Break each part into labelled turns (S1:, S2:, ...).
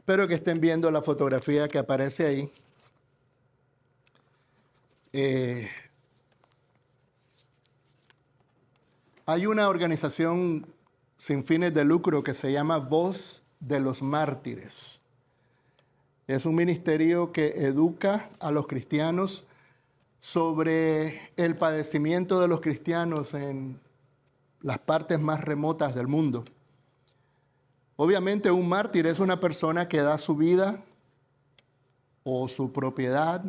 S1: Espero que estén viendo la fotografía que aparece ahí. Hay una organización sin fines de lucro que se llama Voz de los Mártires. Es un ministerio que educa a los cristianos sobre el padecimiento de los cristianos en las partes más remotas del mundo. Obviamente un mártir es una persona que da su vida o su propiedad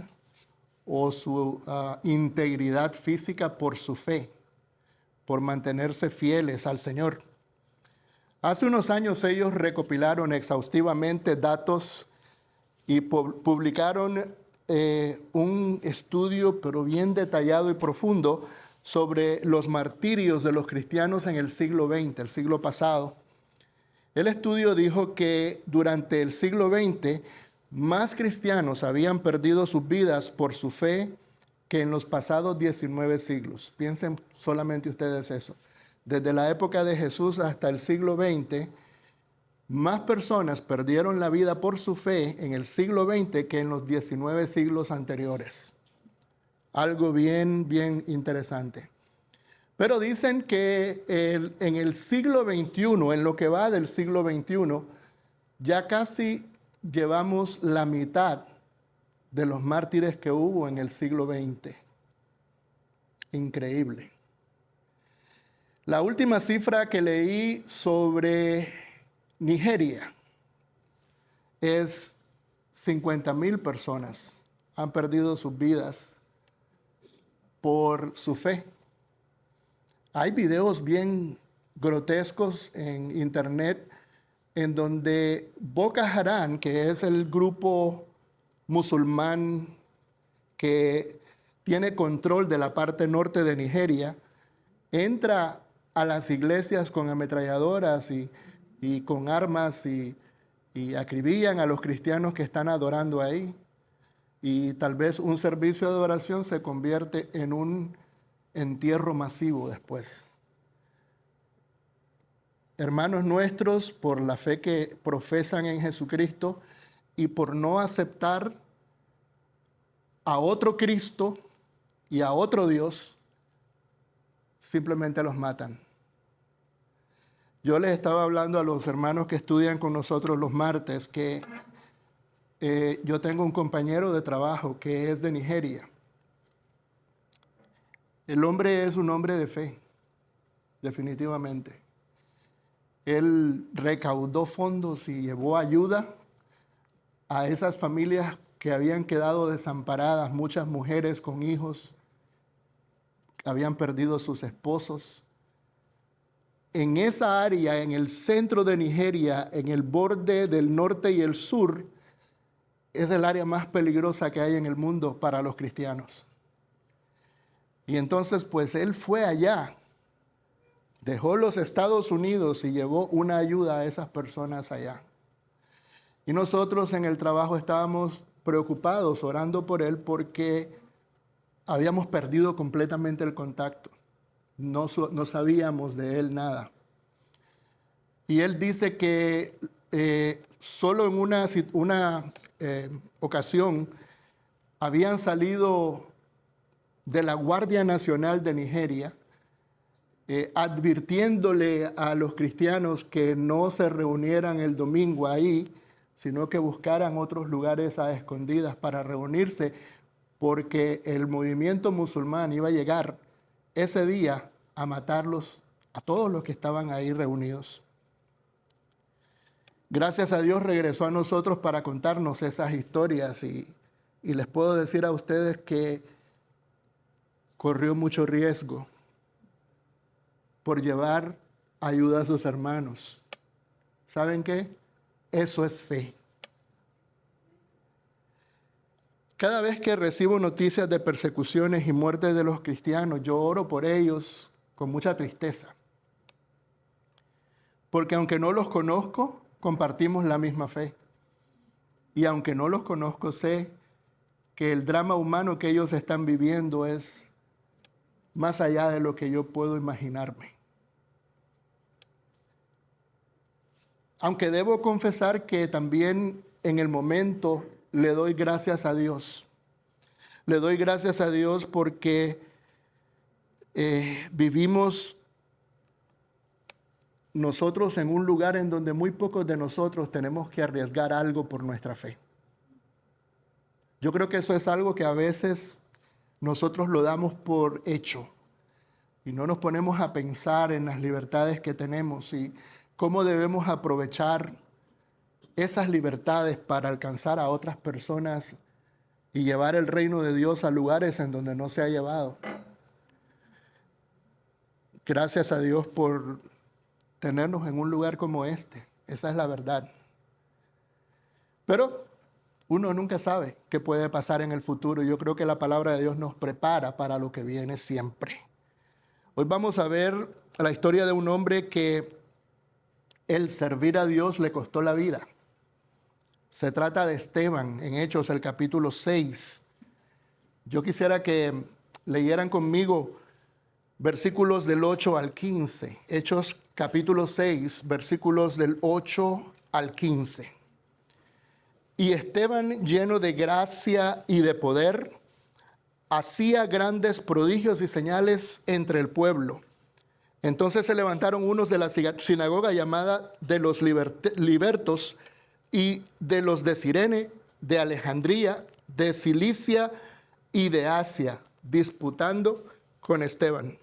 S1: o su integridad física por su fe, por mantenerse fieles al Señor. Hace unos años ellos recopilaron exhaustivamente datos y publicaron un estudio, pero bien detallado y profundo, sobre los martirios de los cristianos en el siglo XX, el siglo pasado. El estudio dijo que durante el siglo XX más cristianos habían perdido sus vidas por su fe que en los pasados 19 siglos. Piensen solamente ustedes eso. Desde la época de Jesús hasta el siglo XX, más personas perdieron la vida por su fe en el siglo XX que en los 19 siglos anteriores. Algo bien interesante. Pero dicen que en el siglo XXI, en lo que va del siglo XXI, ya casi llevamos la mitad de los mártires que hubo en el siglo XX. Increíble. La última cifra que leí sobre Nigeria es 50,000 personas han perdido sus vidas por su fe. Hay videos bien grotescos en internet en donde Boko Haram, que es el grupo musulmán que tiene control de la parte norte de Nigeria, entra a las iglesias con ametralladoras y con armas y acribillan a los cristianos que están adorando ahí. Y tal vez un servicio de adoración se convierte en un entierro masivo después. Hermanos nuestros, por la fe que profesan en Jesucristo y por no aceptar a otro Cristo y a otro Dios, simplemente los matan. Yo les estaba hablando a los hermanos que estudian con nosotros los martes que yo tengo un compañero de trabajo que es de Nigeria. El hombre es un hombre de fe, definitivamente. Él recaudó fondos y llevó ayuda a esas familias que habían quedado desamparadas, muchas mujeres con hijos, habían perdido sus esposos. En esa área, en el centro de Nigeria, en el borde del norte y el sur, es el área más peligrosa que hay en el mundo para los cristianos. Y entonces, pues él fue allá, dejó los Estados Unidos y llevó una ayuda a esas personas allá. Y nosotros en el trabajo estábamos preocupados, orando por él, porque habíamos perdido completamente el contacto. No sabíamos de él nada. Y él dice que solo en una ocasión habían salido de la Guardia Nacional de Nigeria, advirtiéndole a los cristianos que no se reunieran el domingo ahí, sino que buscaran otros lugares a escondidas para reunirse, porque el movimiento musulmán iba a llegar ese día a matarlos a todos los que estaban ahí reunidos. Gracias a Dios regresó a nosotros para contarnos esas historias y les puedo decir a ustedes que corrió mucho riesgo por llevar ayuda a sus hermanos. ¿Saben qué? Eso es fe. Cada vez que recibo noticias de persecuciones y muertes de los cristianos, yo oro por ellos con mucha tristeza. Porque aunque no los conozco, compartimos la misma fe. Y aunque no los conozco, sé que el drama humano que ellos están viviendo es más allá de lo que yo puedo imaginarme. Aunque debo confesar que también en el momento, le doy gracias a Dios. Le doy gracias a Dios porque vivimos nosotros en un lugar en donde muy pocos de nosotros tenemos que arriesgar algo por nuestra fe. Yo creo que eso es algo que a veces nosotros lo damos por hecho y no nos ponemos a pensar en las libertades que tenemos y cómo debemos aprovechar esas libertades para alcanzar a otras personas y llevar el reino de Dios a lugares en donde no se ha llevado. Gracias a Dios por tenernos en un lugar como este. Esa es la verdad. Pero uno nunca sabe qué puede pasar en el futuro. Yo creo que la palabra de Dios nos prepara para lo que viene siempre. Hoy vamos a ver la historia de un hombre que el servir a Dios le costó la vida. Se trata de Esteban, en Hechos, el capítulo 6. Yo quisiera que leyeran conmigo versículos del 8 al 15. Hechos, capítulo 6, versículos del 8 al 15. Y Esteban, lleno de gracia y de poder, hacía grandes prodigios y señales entre el pueblo. Entonces se levantaron unos de la sinagoga llamada de los libertos y de los de Cirene, de Alejandría, de Cilicia y de Asia, disputando con Esteban.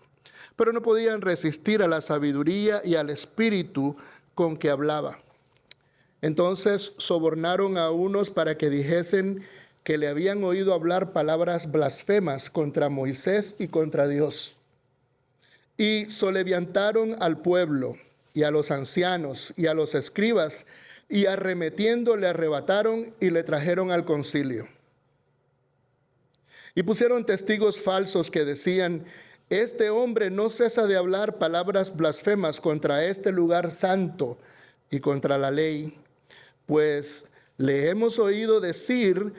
S1: Pero no podían resistir a la sabiduría y al espíritu con que hablaba. Entonces sobornaron a unos para que dijesen que le habían oído hablar palabras blasfemas contra Moisés y contra Dios. Y soleviantaron al pueblo y a los ancianos y a los escribas, y arremetiendo le arrebataron y le trajeron al concilio. Y pusieron testigos falsos que decían: este hombre no cesa de hablar palabras blasfemas contra este lugar santo y contra la ley, pues le hemos oído decir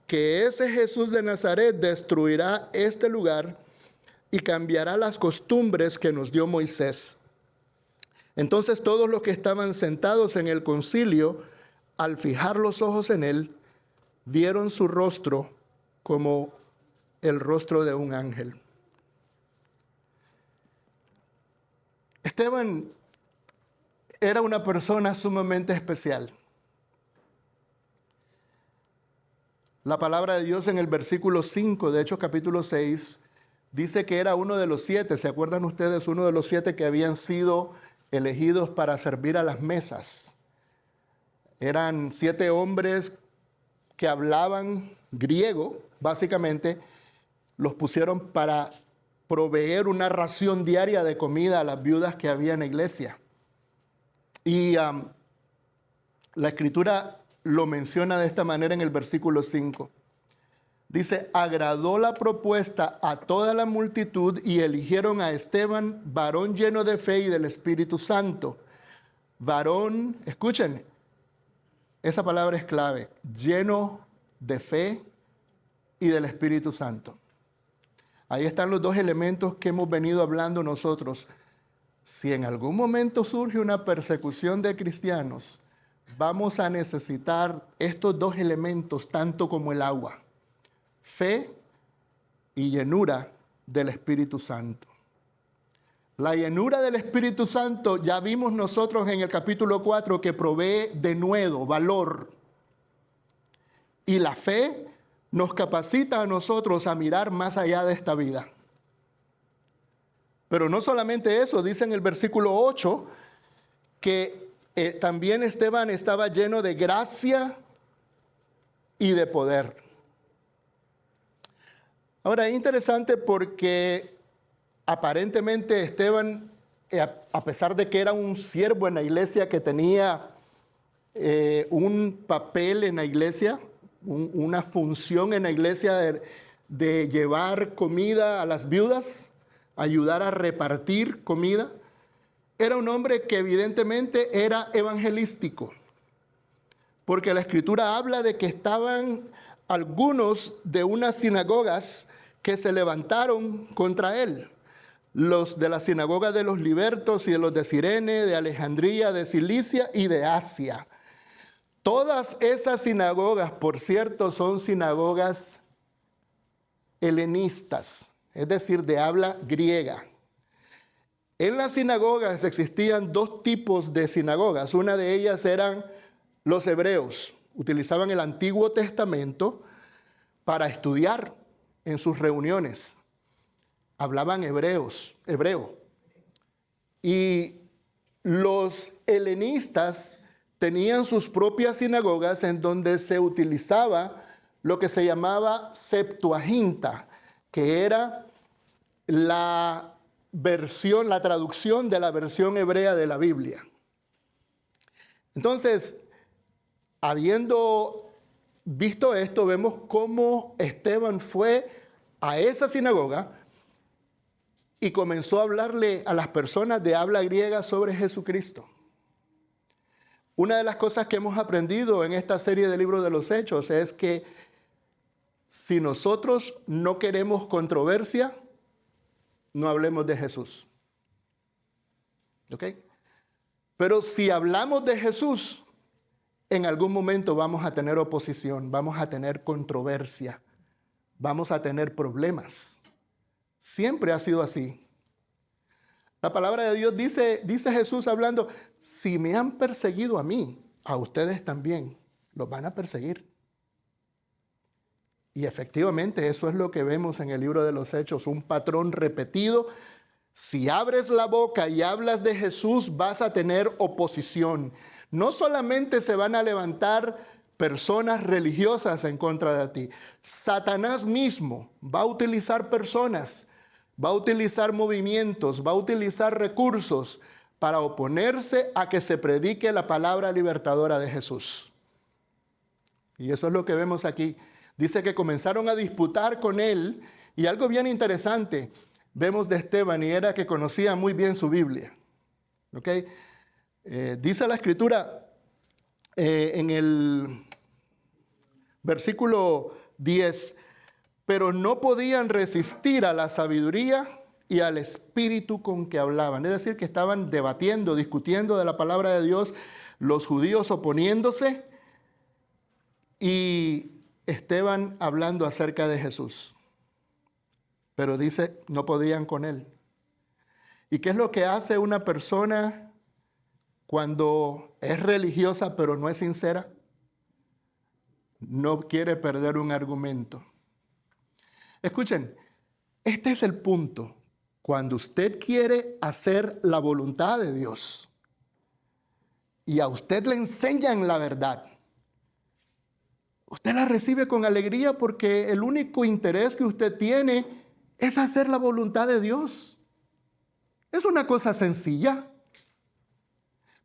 S1: que ese Jesús de Nazaret destruirá este lugar y cambiará las costumbres que nos dio Moisés. Entonces todos los que estaban sentados en el concilio, al fijar los ojos en él, vieron su rostro como el rostro de un ángel. Esteban era una persona sumamente especial. La palabra de Dios en el versículo 5 de Hechos capítulo 6 dice que era uno de los 7, ¿se acuerdan ustedes? Uno de los 7 que habían sido elegidos para servir a las mesas. Eran 7 hombres que hablaban griego, básicamente. Los pusieron para proveer una ración diaria de comida a las viudas que había en la iglesia. Y la escritura lo menciona de esta manera en el versículo 5. Dice: agradó la propuesta a toda la multitud y eligieron a Esteban, varón lleno de fe y del Espíritu Santo. Varón, escuchen, esa palabra es clave, lleno de fe y del Espíritu Santo. Ahí están los dos elementos que hemos venido hablando nosotros. Si en algún momento surge una persecución de cristianos, vamos a necesitar estos dos elementos tanto como el agua: fe y llenura del Espíritu Santo. La llenura del Espíritu Santo ya vimos nosotros en el capítulo 4 que provee denuedo, valor. Y la fe nos capacita a nosotros a mirar más allá de esta vida. Pero no solamente eso, dice en el versículo 8 que también Esteban estaba lleno de gracia y de poder. Ahora, es interesante porque aparentemente Esteban, a pesar de que era un siervo en la iglesia, que tenía un papel en la iglesia, una función en la iglesia de llevar comida a las viudas, ayudar a repartir comida, era un hombre que evidentemente era evangelístico, porque la escritura habla de que estaban algunos de unas sinagogas que se levantaron contra él. Los de la sinagoga de los libertos y de los de Cirene, de Alejandría, de Cilicia y de Asia. Todas esas sinagogas, por cierto, son sinagogas helenistas, es decir, de habla griega. En las sinagogas existían dos tipos de sinagogas. Una de ellas eran los hebreos. Utilizaban el Antiguo Testamento para estudiar en sus reuniones. Hablaban hebreo. Y los helenistas tenían sus propias sinagogas en donde se utilizaba lo que se llamaba Septuaginta, que era la traducción de la versión hebrea de la Biblia. Entonces, habiendo visto esto, vemos cómo Esteban fue a esa sinagoga y comenzó a hablarle a las personas de habla griega sobre Jesucristo. Una de las cosas que hemos aprendido en esta serie de libros de los Hechos es que si nosotros no queremos controversia, no hablemos de Jesús. ¿Ok? Pero si hablamos de Jesús, en algún momento vamos a tener oposición, vamos a tener controversia, vamos a tener problemas. Siempre ha sido así. La palabra de Dios dice Jesús hablando, si me han perseguido a mí, a ustedes también los van a perseguir. Y efectivamente eso es lo que vemos en el libro de los Hechos, un patrón repetido. Si abres la boca y hablas de Jesús, vas a tener oposición. No solamente se van a levantar personas religiosas en contra de ti. Satanás mismo va a utilizar personas, va a utilizar movimientos, va a utilizar recursos para oponerse a que se predique la palabra libertadora de Jesús. Y eso es lo que vemos aquí. Dice que comenzaron a disputar con él, y algo bien interesante vemos de Esteban, y era que conocía muy bien su Biblia. ¿Ok? Dice la Escritura en el versículo 10, pero no podían resistir a la sabiduría y al espíritu con que hablaban. Es decir, que estaban debatiendo, discutiendo de la palabra de Dios, los judíos oponiéndose y Esteban hablando acerca de Jesús. Pero dice, no podían con él. ¿Y qué es lo que hace una persona cuando es religiosa pero no es sincera? No quiere perder un argumento. Escuchen, este es el punto. Cuando usted quiere hacer la voluntad de Dios y a usted le enseñan la verdad, usted la recibe con alegría porque el único interés que usted tiene es hacer la voluntad de Dios. Es una cosa sencilla.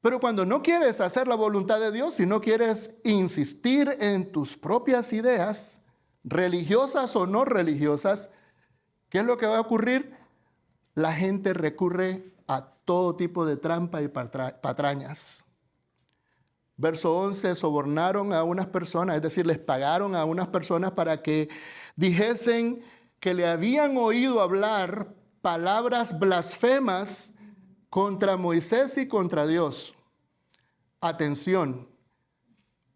S1: Pero cuando no quieres hacer la voluntad de Dios, si no quieres insistir en tus propias ideas, religiosas o no religiosas, ¿qué es lo que va a ocurrir? La gente recurre a todo tipo de trampa y patrañas. Verso 11, sobornaron a unas personas, es decir, les pagaron a unas personas para que dijesen que le habían oído hablar palabras blasfemas contra Moisés y contra Dios. Atención,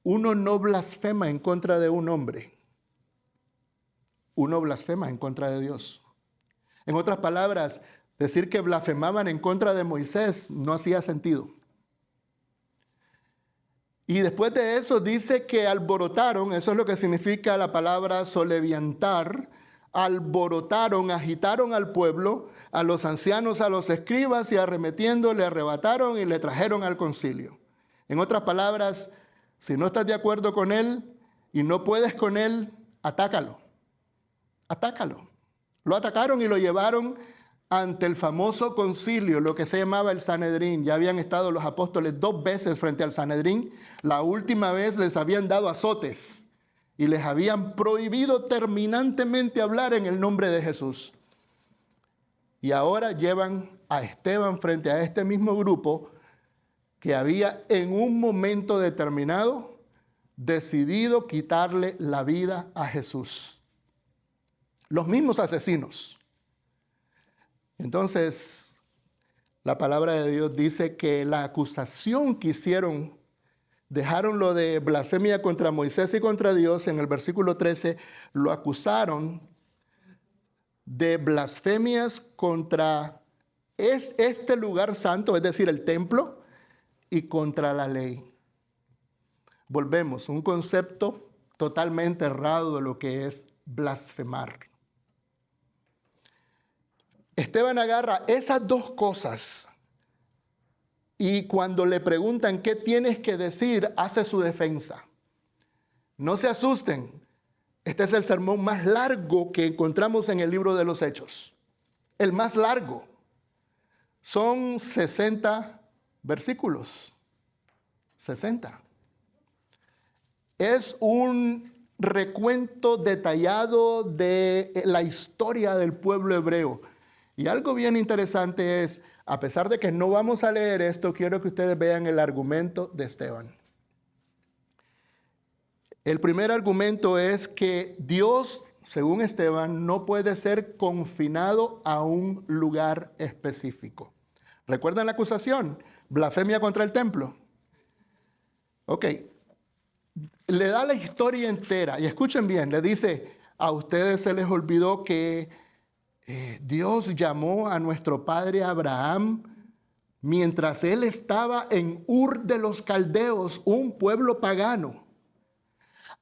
S1: uno no blasfema en contra de un hombre, uno blasfema en contra de Dios. En otras palabras, decir que blasfemaban en contra de Moisés no hacía sentido. Y después de eso dice que alborotaron, eso es lo que significa la palabra soleviantar, alborotaron, agitaron al pueblo, a los ancianos, a los escribas, y arremetiendo le arrebataron y le trajeron al concilio. En otras palabras, si no estás de acuerdo con él y no puedes con él, atácalo. Atácalo. Lo atacaron y lo llevaron ante el famoso concilio, lo que se llamaba el Sanedrín. Ya habían estado los apóstoles 2 veces frente al Sanedrín. La última vez les habían dado azotes y les habían prohibido terminantemente hablar en el nombre de Jesús. Y ahora llevan a Esteban frente a este mismo grupo que había en un momento determinado decidido quitarle la vida a Jesús. Los mismos asesinos. Entonces, la palabra de Dios dice que la acusación que hicieron Dejaron lo de blasfemia contra Moisés y contra Dios. En el versículo 13 lo acusaron de blasfemias contra este lugar santo, es decir, el templo, y contra la ley. Volvemos, un concepto totalmente errado de lo que es blasfemar. Esteban agarra esas dos cosas y cuando le preguntan qué tienes que decir, hace su defensa. No se asusten, este es el sermón más largo que encontramos en el libro de los Hechos. El más largo. Son 60 versículos. 60. Es un recuento detallado de la historia del pueblo hebreo. Y algo bien interesante es, a pesar de que no vamos a leer esto, quiero que ustedes vean el argumento de Esteban. El primer argumento es que Dios, según Esteban, no puede ser confinado a un lugar específico. ¿Recuerdan la acusación? Blasfemia contra el templo. Ok. Le da la historia entera y escuchen bien, le dice, a ustedes se les olvidó que Dios llamó a nuestro padre Abraham mientras él estaba en Ur de los Caldeos, un pueblo pagano.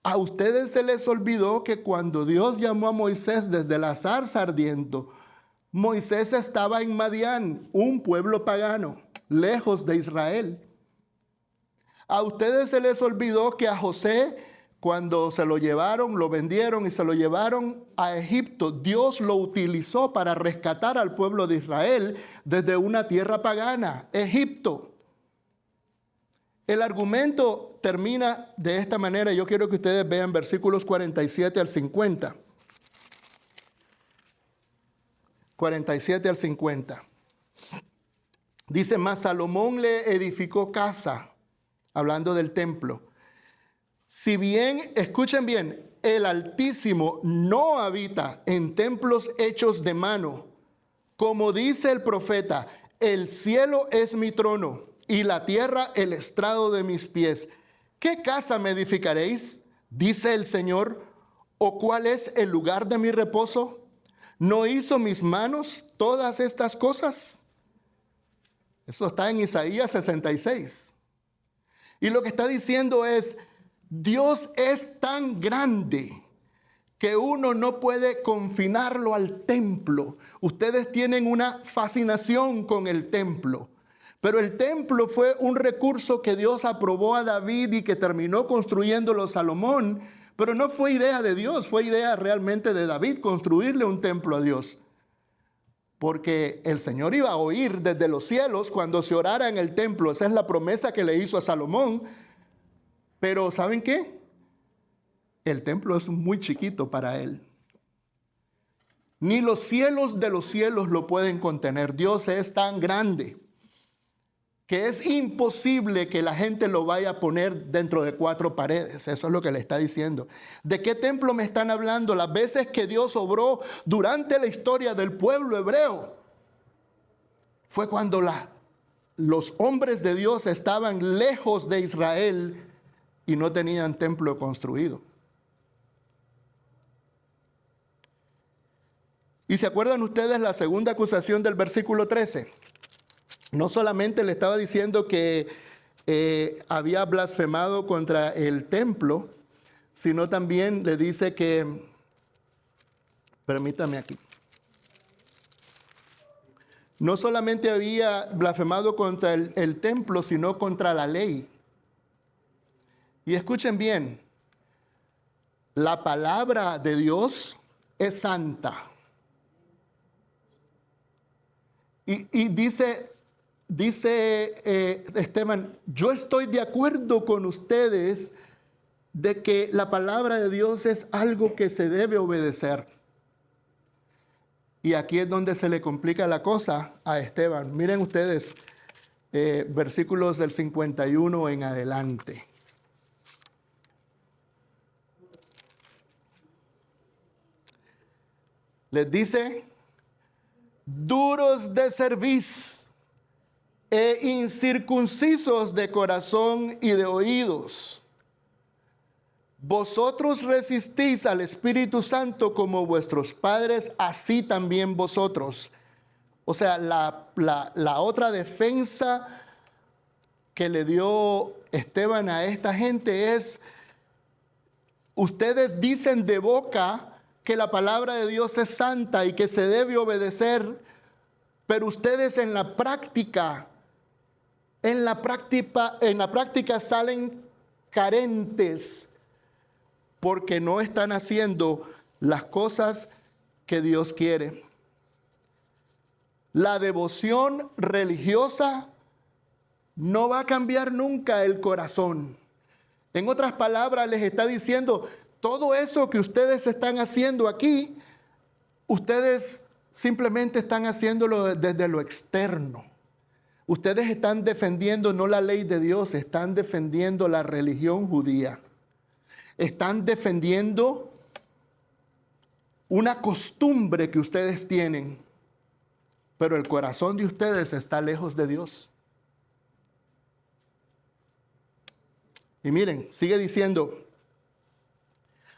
S1: A ustedes se les olvidó que cuando Dios llamó a Moisés desde la zarza ardiendo, Moisés estaba en Madián, un pueblo pagano, lejos de Israel. A ustedes se les olvidó que a José, cuando se lo llevaron, lo vendieron y se lo llevaron a Egipto, Dios lo utilizó para rescatar al pueblo de Israel desde una tierra pagana, Egipto. El argumento termina de esta manera. Yo quiero que ustedes vean versículos 47 al 50. 47 al 50. Dice, mas Salomón le edificó casa, hablando del templo. Si bien, escuchen bien, el Altísimo no habita en templos hechos de mano, como dice el profeta, el cielo es mi trono y la tierra el estrado de mis pies. ¿Qué casa me edificaréis? Dice el Señor, ¿o cuál es el lugar de mi reposo? ¿No hizo mis manos todas estas cosas? Eso está en Isaías 66. Y lo que está diciendo es, Dios es tan grande que uno no puede confinarlo al templo. Ustedes tienen una fascinación con el templo. Pero el templo fue un recurso que Dios aprobó a David y que terminó construyéndolo Salomón. Pero no fue idea de Dios, fue idea realmente de David construirle un templo a Dios. Porque el Señor iba a oír desde los cielos cuando se orara en el templo. Esa es la promesa que le hizo a Salomón. Pero ¿saben qué? El templo es muy chiquito para él. Ni los cielos de los cielos lo pueden contener. Dios es tan grande que es imposible que la gente lo vaya a poner dentro de 4 paredes. Eso es lo que le está diciendo. ¿De qué templo me están hablando? Las veces que Dios obró durante la historia del pueblo hebreo fue cuando los hombres de Dios estaban lejos de Israel y no tenían templo construido. ¿Y se acuerdan ustedes la segunda acusación del versículo 13? No solamente le estaba diciendo que había blasfemado contra el templo, sino también le dice que, permítame aquí, no solamente había blasfemado contra el templo, sino contra la ley. Y escuchen bien, la palabra de Dios es santa. Y dice Esteban, yo estoy de acuerdo con ustedes de que la palabra de Dios es algo que se debe obedecer. Y aquí es donde se le complica la cosa a Esteban. Miren ustedes, versículos del 51 en adelante. Les dice, duros de cerviz e incircuncisos de corazón y de oídos. Vosotros resistís al Espíritu Santo como vuestros padres, así también vosotros. O sea, la otra defensa que le dio Esteban a esta gente es: ustedes dicen de boca que la palabra de Dios es santa y que se debe obedecer, pero ustedes en la práctica salen carentes porque no están haciendo las cosas que Dios quiere. La devoción religiosa no va a cambiar nunca el corazón. En otras palabras, les está diciendo: todo eso que ustedes están haciendo aquí, ustedes simplemente están haciéndolo desde lo externo. Ustedes están defendiendo no la ley de Dios, están defendiendo la religión judía. Están defendiendo una costumbre que ustedes tienen, pero el corazón de ustedes está lejos de Dios. Y miren, sigue diciendo: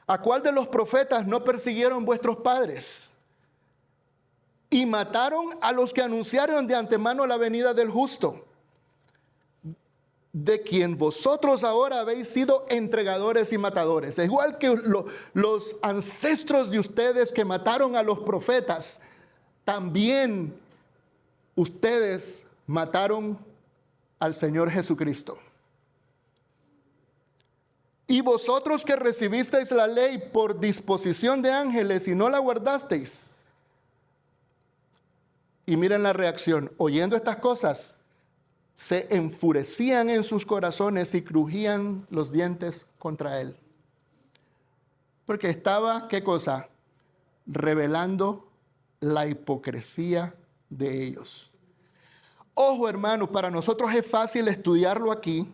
S1: ¿a cuál de los profetas no persiguieron vuestros padres? Y mataron a los que anunciaron de antemano la venida del justo, de quien vosotros ahora habéis sido entregadores y matadores. Es igual que los ancestros de ustedes que mataron a los profetas, también ustedes mataron al Señor Jesucristo. Y vosotros que recibisteis la ley por disposición de ángeles y no la guardasteis. Y miren la reacción: oyendo estas cosas, se enfurecían en sus corazones y crujían los dientes contra él. Porque estaba, ¿qué cosa? Revelando la hipocresía de ellos. Ojo, hermanos, para nosotros es fácil estudiarlo aquí.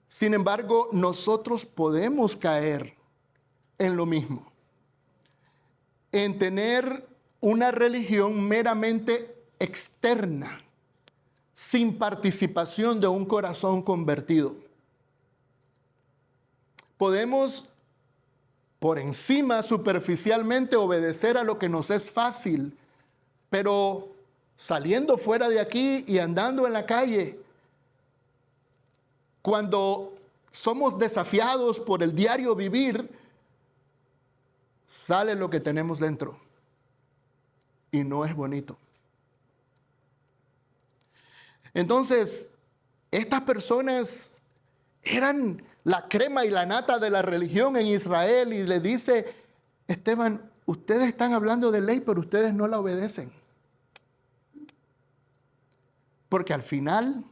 S1: Sin embargo, nosotros podemos caer en lo mismo, en tener una religión meramente externa, sin participación de un corazón convertido. Podemos, por encima, superficialmente, obedecer a lo que nos es fácil, pero saliendo fuera de aquí y andando en la calle, cuando somos desafiados por el diario vivir, sale lo que tenemos dentro. Y no es bonito. Entonces, estas personas eran la crema y la nata de la religión en Israel, y le dice Esteban: ustedes están hablando de ley, pero ustedes no la obedecen. Porque al final,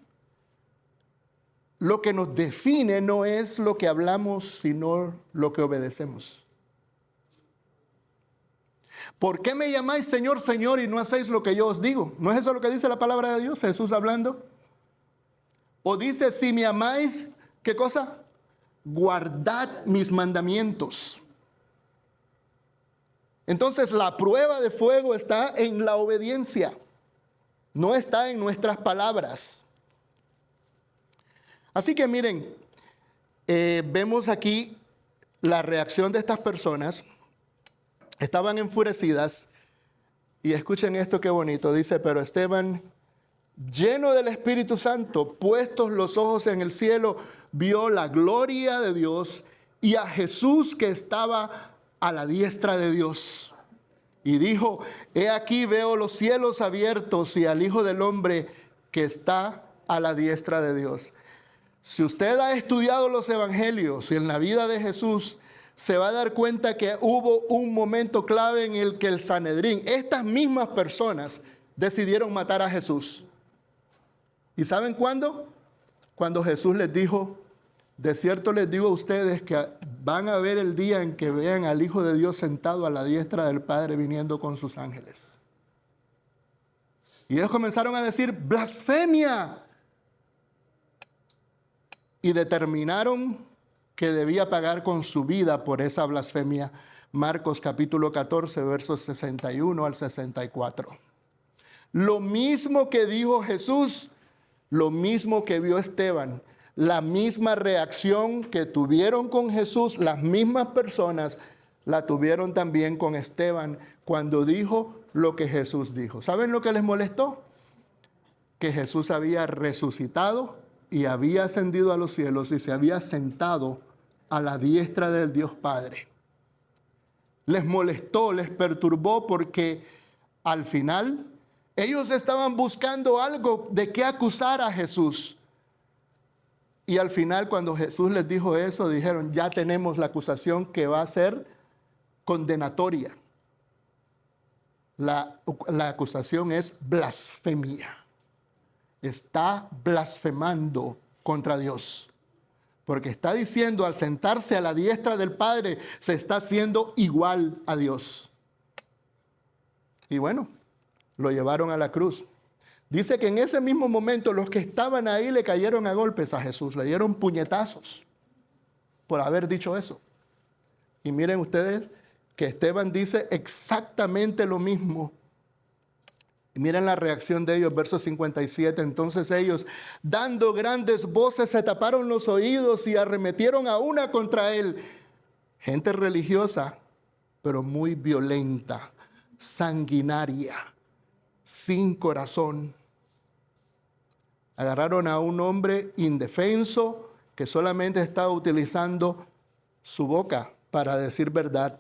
S1: lo que nos define no es lo que hablamos, sino lo que obedecemos. ¿Por qué me llamáis Señor, Señor y no hacéis lo que yo os digo? ¿No es eso lo que dice la palabra de Dios? Jesús hablando. O dice: si me amáis, ¿qué cosa? Guardad mis mandamientos. Entonces la prueba de fuego está en la obediencia, no está en nuestras palabras. Así que miren, vemos aquí la reacción de estas personas. Estaban enfurecidas, y escuchen esto qué bonito. Dice: pero Esteban, lleno del Espíritu Santo, puestos los ojos en el cielo, vio la gloria de Dios y a Jesús que estaba a la diestra de Dios. Y dijo: he aquí veo los cielos abiertos y al Hijo del Hombre que está a la diestra de Dios. Si usted ha estudiado los evangelios y en la vida de Jesús, se va a dar cuenta que hubo un momento clave en el que el Sanedrín, estas mismas personas, decidieron matar a Jesús. ¿Y saben cuándo? Cuando Jesús les dijo: de cierto les digo a ustedes que van a ver el día en que vean al Hijo de Dios sentado a la diestra del Padre viniendo con sus ángeles. Y ellos comenzaron a decir: blasfemia. Y determinaron que debía pagar con su vida por esa blasfemia. Marcos capítulo 14, versos 61 al 64. Lo mismo que dijo Jesús, lo mismo que vio Esteban, la misma reacción que tuvieron con Jesús, las mismas personas la tuvieron también con Esteban cuando dijo lo que Jesús dijo. ¿Saben lo que les molestó? Que Jesús había resucitado y había ascendido a los cielos y se había sentado a la diestra del Dios Padre. Les molestó, les perturbó porque al final ellos estaban buscando algo de qué acusar a Jesús. Y al final, cuando Jesús les dijo eso, dijeron, ya tenemos la acusación que va a ser condenatoria. La acusación es blasfemia. Está blasfemando contra Dios. Porque está diciendo, al sentarse a la diestra del Padre, se está haciendo igual a Dios. Y bueno, lo llevaron a la cruz. Dice que en ese mismo momento los que estaban ahí le cayeron a golpes a Jesús, le dieron puñetazos por haber dicho eso. Y miren ustedes que Esteban dice exactamente lo mismo. Y miren la reacción de ellos, verso 57. Entonces ellos, dando grandes voces, se taparon los oídos y arremetieron a una contra él. Gente religiosa, pero muy violenta, sanguinaria, sin corazón. Agarraron a un hombre indefenso que solamente estaba utilizando su boca para decir verdad.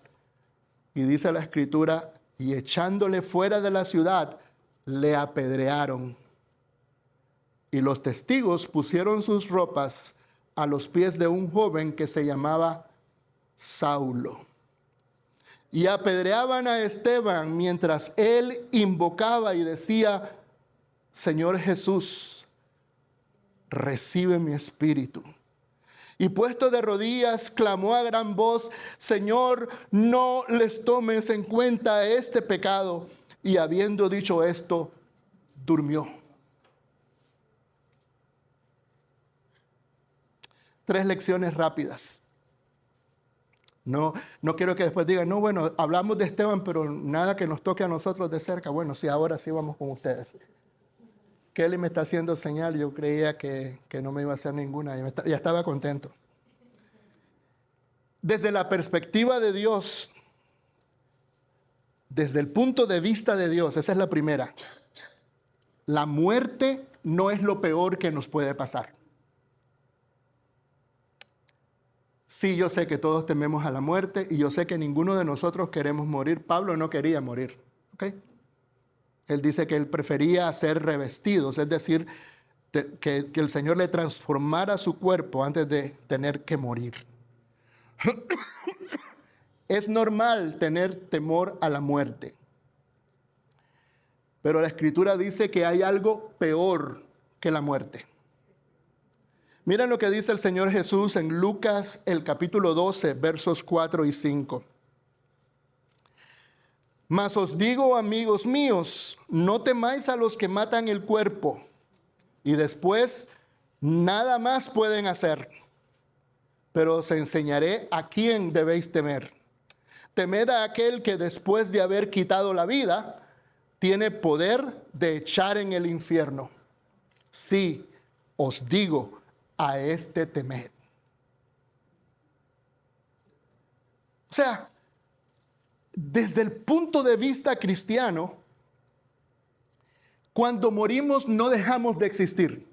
S1: Y dice la Escritura, y echándole fuera de la ciudad, le apedrearon. Y los testigos pusieron sus ropas a los pies de un joven que se llamaba Saulo. Y apedreaban a Esteban mientras él invocaba y decía, Señor Jesús, recibe mi espíritu. Y puesto de rodillas, clamó a gran voz, Señor, no les tomes en cuenta este pecado. Y habiendo dicho esto, durmió. 3 lecciones rápidas. No quiero que después digan, no, bueno, hablamos de Esteban, pero nada que nos toque a nosotros de cerca. Bueno, sí, ahora sí vamos con ustedes. Kelly me está haciendo señal, yo creía que no me iba a hacer ninguna, ya estaba contento. Desde la perspectiva de Dios, desde el punto de vista de Dios, esa es la primera. La muerte no es lo peor que nos puede pasar. Sí, yo sé que todos tememos a la muerte y yo sé que ninguno de nosotros queremos morir. Pablo no quería morir, ¿ok? Él dice que él prefería ser revestidos, es decir, que el Señor le transformara su cuerpo antes de tener que morir. Es normal tener temor a la muerte, pero la Escritura dice que hay algo peor que la muerte. Miren lo que dice el Señor Jesús en Lucas, el capítulo 12, versos 4 y 5. Mas os digo, amigos míos, no temáis a los que matan el cuerpo y después nada más pueden hacer. Pero os enseñaré a quién debéis temer. Temed a aquel que después de haber quitado la vida, tiene poder de echar en el infierno. Sí, os digo, a este temed. O sea, desde el punto de vista cristiano, cuando morimos no dejamos de existir.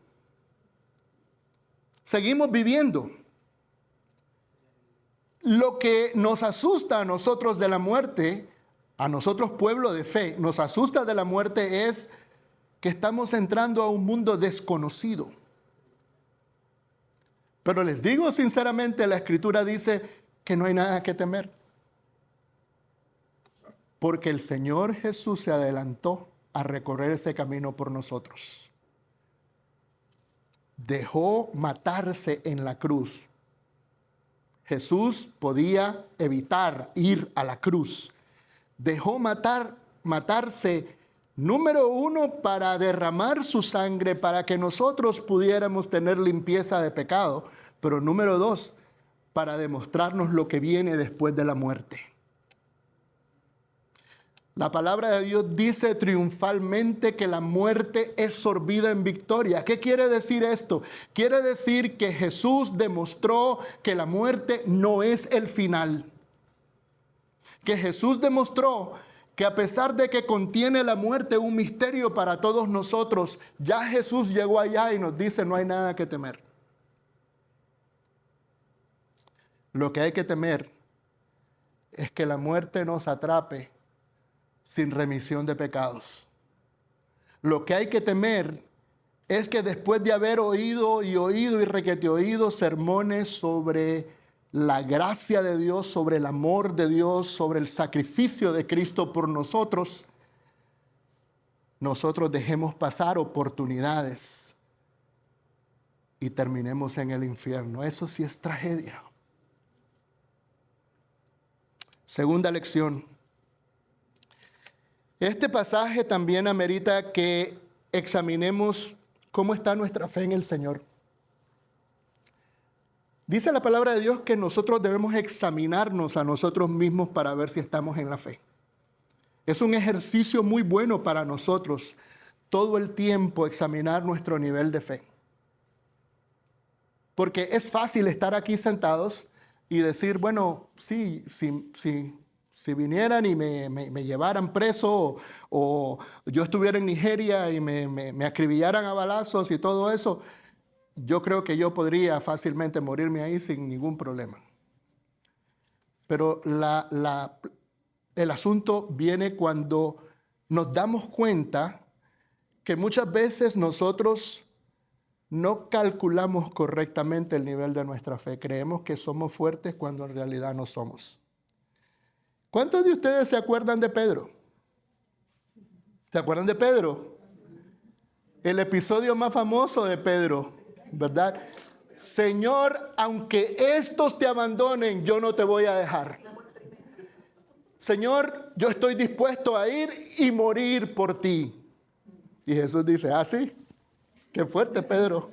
S1: Seguimos viviendo. Lo que nos asusta a nosotros de la muerte, a nosotros pueblo de fe, nos asusta de la muerte es que estamos entrando a un mundo desconocido. Pero les digo sinceramente, la Escritura dice que no hay nada que temer. Porque el Señor Jesús se adelantó a recorrer ese camino por nosotros. Dejó matarse en la cruz. Jesús podía evitar ir a la cruz. Dejó matarse, número 1, para derramar su sangre, para que nosotros pudiéramos tener limpieza de pecado. Pero número 2, para demostrarnos lo que viene después de la muerte. La palabra de Dios dice triunfalmente que la muerte es sorbida en victoria. ¿Qué quiere decir esto? Quiere decir que Jesús demostró que la muerte no es el final. Que Jesús demostró que a pesar de que contiene la muerte un misterio para todos nosotros, ya Jesús llegó allá y nos dice no hay nada que temer. Lo que hay que temer es que la muerte nos atrape sin remisión de pecados. Lo que hay que temer es que después de haber oído y requete oído sermones sobre la gracia de Dios, sobre el amor de Dios, sobre el sacrificio de Cristo por nosotros, nosotros dejemos pasar oportunidades y terminemos en el infierno. Eso sí es tragedia. Segunda lección. Este pasaje también amerita que examinemos cómo está nuestra fe en el Señor. Dice la palabra de Dios que nosotros debemos examinarnos a nosotros mismos para ver si estamos en la fe. Es un ejercicio muy bueno para nosotros todo el tiempo examinar nuestro nivel de fe. Porque es fácil estar aquí sentados y decir, bueno, sí, si vinieran y me llevaran preso o yo estuviera en Nigeria y me acribillaran a balazos y todo eso, yo creo que yo podría fácilmente morirme ahí sin ningún problema. Pero el asunto viene cuando nos damos cuenta que muchas veces nosotros no calculamos correctamente el nivel de nuestra fe. Creemos que somos fuertes cuando en realidad no somos. ¿Cuántos de ustedes se acuerdan de Pedro? ¿Se acuerdan de Pedro? El episodio más famoso de Pedro, ¿verdad? Señor, aunque estos te abandonen, yo no te voy a dejar. Señor, yo estoy dispuesto a ir y morir por ti. Y Jesús dice, ¿ah, sí? Qué fuerte, Pedro.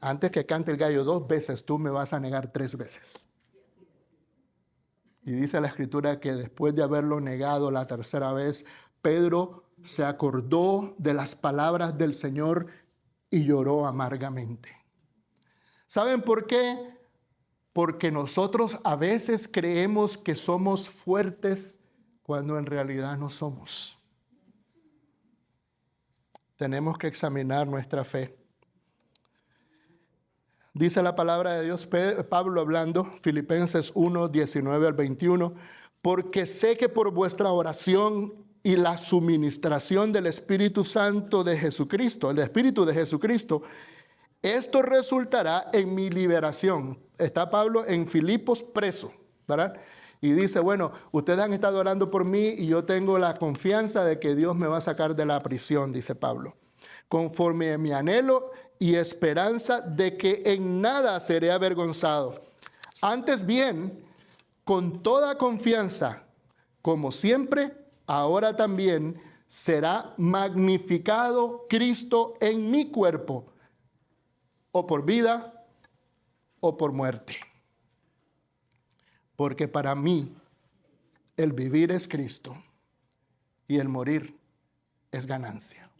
S1: Antes que cante el gallo 2 veces, tú me vas a negar 3 veces. Y dice la Escritura que después de haberlo negado la tercera vez, Pedro se acordó de las palabras del Señor y lloró amargamente. ¿Saben por qué? Porque nosotros a veces creemos que somos fuertes cuando en realidad no somos. Tenemos que examinar nuestra fe. Dice la palabra de Dios, Pablo hablando, Filipenses 1, 19 al 21, porque sé que por vuestra oración y la suministración del Espíritu Santo de Jesucristo, el Espíritu de Jesucristo, esto resultará en mi liberación. Está Pablo en Filipos preso, ¿verdad? Y dice, bueno, ustedes han estado orando por mí y yo tengo la confianza de que Dios me va a sacar de la prisión, dice Pablo. Conforme a mi anhelo y esperanza de que en nada seré avergonzado. Antes bien, con toda confianza, como siempre, ahora también será magnificado Cristo en mi cuerpo, o por vida o por muerte. Porque para mí el vivir es Cristo y el morir es ganancia.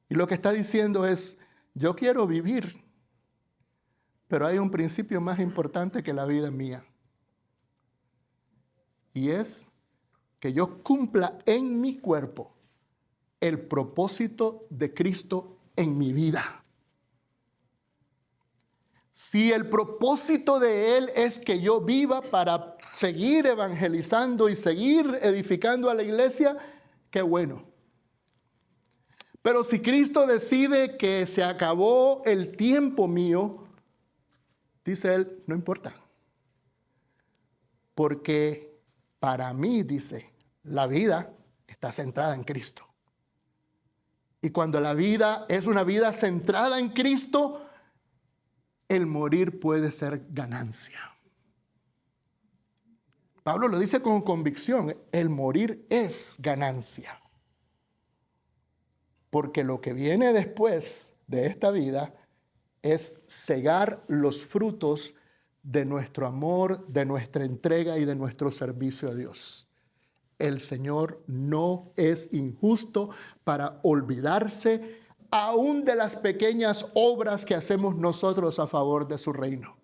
S1: Y lo que está diciendo es, yo quiero vivir, pero hay un principio más importante que la vida mía. Y es que yo cumpla en mi cuerpo el propósito de Cristo en mi vida. Si el propósito de Él es que yo viva para seguir evangelizando y seguir edificando a la iglesia, qué bueno. Pero si Cristo decide que se acabó el tiempo mío, dice Él, no importa. Porque para mí, dice, la vida está centrada en Cristo. Y cuando la vida es una vida centrada en Cristo, el morir puede ser ganancia. Pablo lo dice con convicción, el morir es ganancia. Porque lo que viene después de esta vida es cegar los frutos de nuestro amor, de nuestra entrega y de nuestro servicio a Dios. El Señor no es injusto para olvidarse aún de las pequeñas obras que hacemos nosotros a favor de su reino.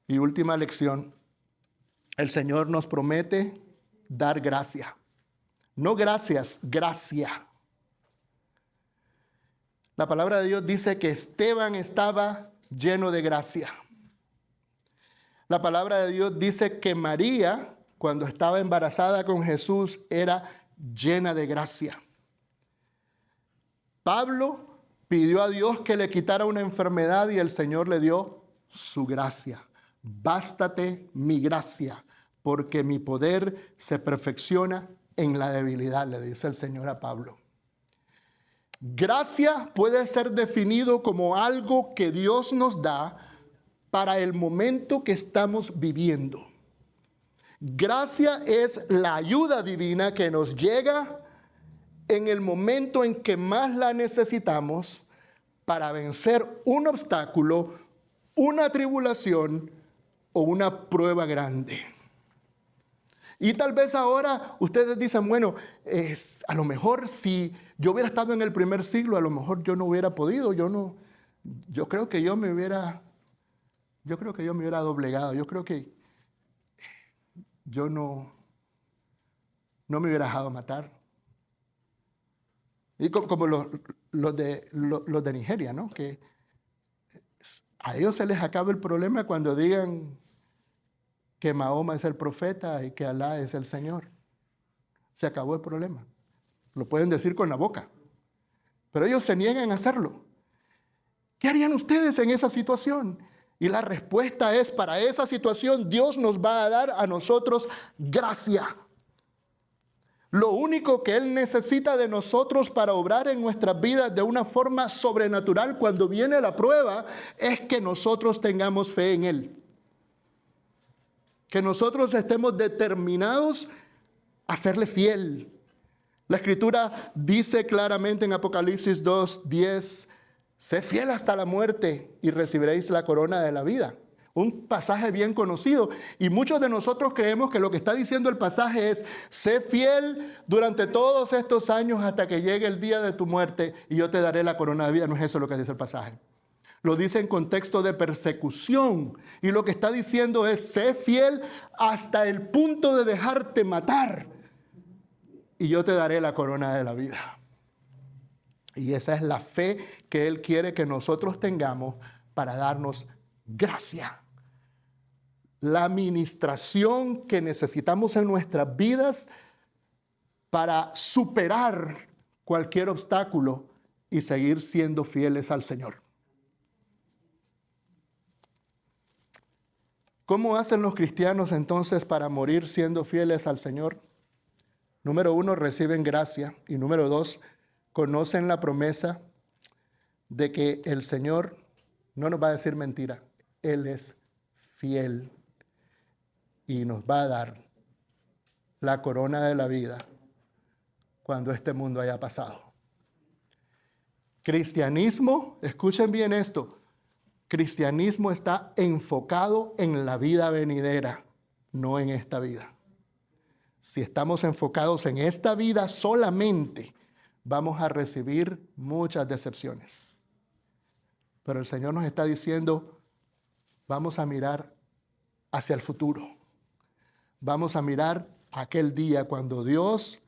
S1: Y última lección, el Señor nos promete dar gracia. No gracias, gracia. La palabra de Dios dice que Esteban estaba lleno de gracia. La palabra de Dios dice que María, cuando estaba embarazada con Jesús, era llena de gracia. Pablo pidió a Dios que le quitara una enfermedad y el Señor le dio su gracia. Bástate mi gracia, porque mi poder se perfecciona en la debilidad, le dice el Señor a Pablo. Gracia puede ser definido como algo que Dios nos da para el momento que estamos viviendo. Gracia es la ayuda divina que nos llega en el momento en que más la necesitamos para vencer un obstáculo, una tribulación o una prueba grande. Y tal vez ahora ustedes dicen, bueno, a lo mejor si yo hubiera estado en el primer siglo, a lo mejor yo no hubiera podido, yo creo que yo me hubiera doblegado, yo creo que yo no me hubiera dejado matar. Y como los de Nigeria, ¿no? Que a ellos se les acaba el problema cuando digan que Mahoma es el profeta y que Alá es el Señor. Se acabó el problema. Lo pueden decir con la boca, pero ellos se niegan a hacerlo. ¿Qué harían ustedes en esa situación? Y la respuesta es, para esa situación Dios nos va a dar a nosotros gracia. Lo único que Él necesita de nosotros para obrar en nuestras vidas de una forma sobrenatural cuando viene la prueba es que nosotros tengamos fe en Él. Que nosotros estemos determinados a serle fiel. La Escritura dice claramente en Apocalipsis 2:10, sé fiel hasta la muerte y recibiréis la corona de la vida. Un pasaje bien conocido. Y muchos de nosotros creemos que lo que está diciendo el pasaje es, sé fiel durante todos estos años hasta que llegue el día de tu muerte y yo te daré la corona de vida. No es eso lo que dice el pasaje. Lo dice en contexto de persecución. Y lo que está diciendo es, sé fiel hasta el punto de dejarte matar y yo te daré la corona de la vida. Y esa es la fe que Él quiere que nosotros tengamos para darnos gracia. La administración que necesitamos en nuestras vidas para superar cualquier obstáculo y seguir siendo fieles al Señor. ¿Cómo hacen los cristianos entonces para morir siendo fieles al Señor? Número 1, reciben gracia. Y número 2, conocen la promesa de que el Señor no nos va a decir mentira. Él es fiel y nos va a dar la corona de la vida cuando este mundo haya pasado. Cristianismo, escuchen bien esto, cristianismo está enfocado en la vida venidera, no en esta vida. Si estamos enfocados en esta vida solamente, vamos a recibir muchas decepciones. Pero el Señor nos está diciendo, vamos a mirar hacia el futuro. Vamos a mirar aquel día cuando Dios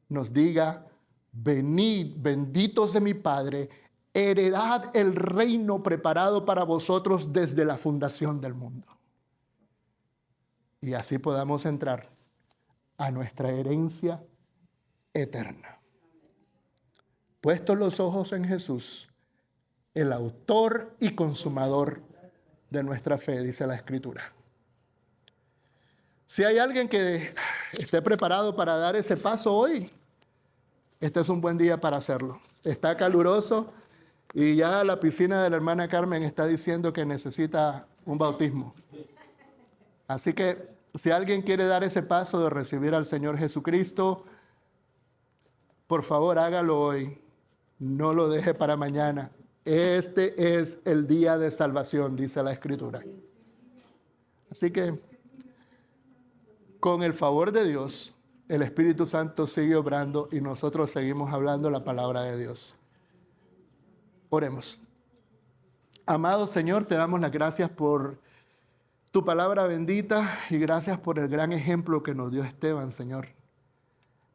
S1: nos diga, venid, benditos de mi Padre, heredad el reino preparado para vosotros desde la fundación del mundo. Y así podamos entrar a nuestra herencia eterna. Puestos los ojos en Jesús, el autor y consumador de nuestra fe, dice la Escritura. Si hay alguien que esté preparado para dar ese paso hoy, este es un buen día para hacerlo. Está caluroso y ya la piscina de la hermana Carmen está diciendo que necesita un bautismo. Así que si alguien quiere dar ese paso de recibir al Señor Jesucristo, por favor hágalo hoy. No lo deje para mañana. Este es el día de salvación, dice la Escritura. Así que, con el favor de Dios, el Espíritu Santo sigue obrando y nosotros seguimos hablando la palabra de Dios. Oremos. Amado Señor, te damos las gracias por tu palabra bendita y gracias por el gran ejemplo que nos dio Esteban, Señor.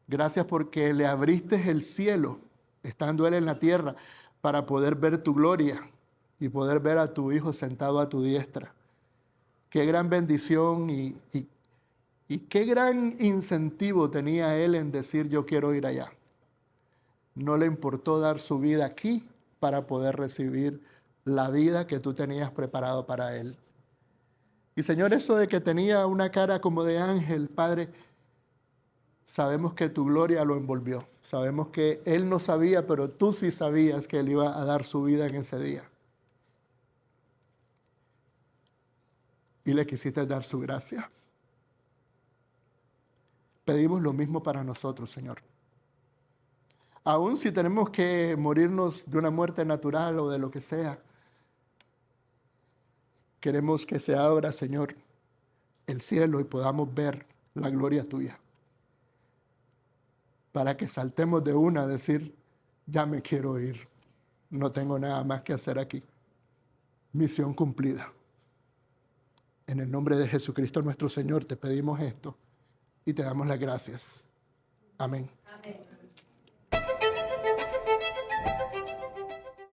S1: Gracias porque le abriste el cielo, estando él en la tierra, para poder ver tu gloria y poder ver a tu Hijo sentado a tu diestra. Qué gran bendición y qué gran incentivo tenía él en decir yo quiero ir allá. No le importó dar su vida aquí para poder recibir la vida que tú tenías preparado para él. Y Señor, eso de que tenía una cara como de ángel, Padre, sabemos que tu gloria lo envolvió. Sabemos que él no sabía, pero tú sí sabías que él iba a dar su vida en ese día. Y le quisiste dar su gracia. Pedimos lo mismo para nosotros, Señor. Aún si tenemos que morirnos de una muerte natural o de lo que sea, queremos que se abra, Señor, el cielo y podamos ver la gloria tuya. Para que saltemos de una a decir, ya me quiero ir. No tengo nada más que hacer aquí. Misión cumplida. En el nombre de Jesucristo nuestro Señor te pedimos esto y te damos las gracias. Amén. Amén.